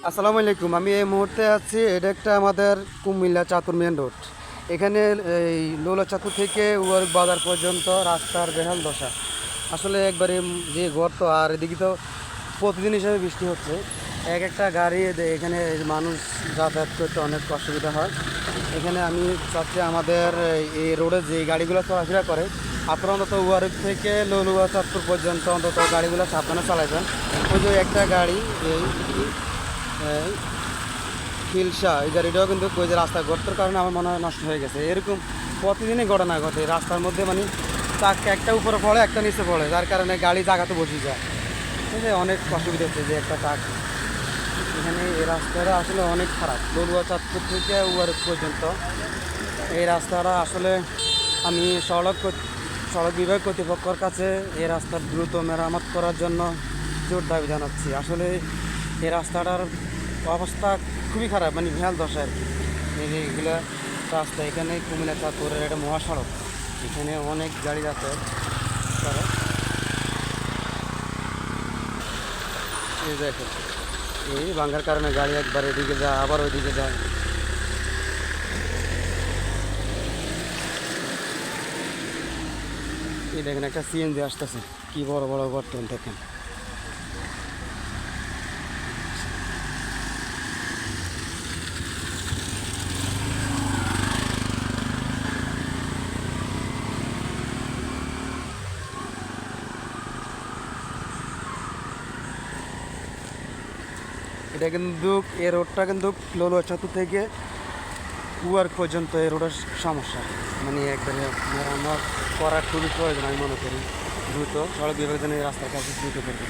আসসালামু আলাইকুম। আমি এই মুহূর্তে আছি, এটা একটা আমাদের কুমিল্লা চাতুর মেন রোড। এখানে এই লোলা চাতুর থেকে উয়ারক বাজার পর্যন্ত রাস্তার বেহাল দশা। আসলে একবারে যে গর্ত, আর এদিকে তো প্রতিদিন হিসাবে বৃষ্টি হচ্ছে। এক একটা গাড়ি এখানে মানুষ যাতায়াত করতে অনেক অসুবিধা হয়। এখানে আমি চাচ্ছি আমাদের এই রোডে যে গাড়িগুলো চলাফেরা করে, আপনারা অন্তত উয়ারক থেকে ললুয়া চাঁদপুর পর্যন্ত অন্তত গাড়িগুলো সাবধানে চালাবেন। ওই যে একটা গাড়ি এই এই খিলসা, এই গাড়িটাও কিন্তু ওই যে রাস্তা গর্তের কারণে আমার মনে হয় নষ্ট হয়ে গেছে। এরকম প্রতিদিনই ঘটনা ঘটে রাস্তার মধ্যে, মানে চাকা একটা উপরে পড়ে একটা নিচে পড়ে, যার কারণে গাড়ি জায়গাতে বসে যায়। ঠিক আছে, অনেক অসুবিধা হচ্ছে যে একটা ট্রাক এখানে। এই রাস্তাটা আসলে অনেক খারাপ, দলুয়া চাঁদপুর থেকে উয়ারক পর্যন্ত এই রাস্তাটা আসলে আমি সড়ক বিভাগ কর্তৃপক্ষের কাছে এই রাস্তার দ্রুত মেরামত করার জন্য জোর দাবি জানাচ্ছি। আসলে এই রাস্তাটার অবস্থা খুবই খারাপ, মানে ভেয়াল দশা আর কি। এই যে এগুলো রাস্তা, এখানে কুমিল্লা চাঁদপুরের একটা মহাসড়ক, এখানে অনেক গাড়ি যাতায়াত করে। এই দেখো, এই ভাঙ্গার কারণে গাড়ি একবার এদিকে যায় আবার ওইদিকে যায়। এই দেখেন একটা সিএনজি আসতেছে, কি বড় বড় গর্ত দেখেন। এটা কিন্তু এই রোডটা কিন্তু লোলুয়া চত্বর থেকে কুয়ার পর্যন্ত এই রোডের সমস্যা, মানে একবারে মেরামত করা খুবই প্রয়োজন আমি মনে করি। দ্রুত সড়ক বিভাগ যেন এই রাস্তার কাছে দ্রুত করবে।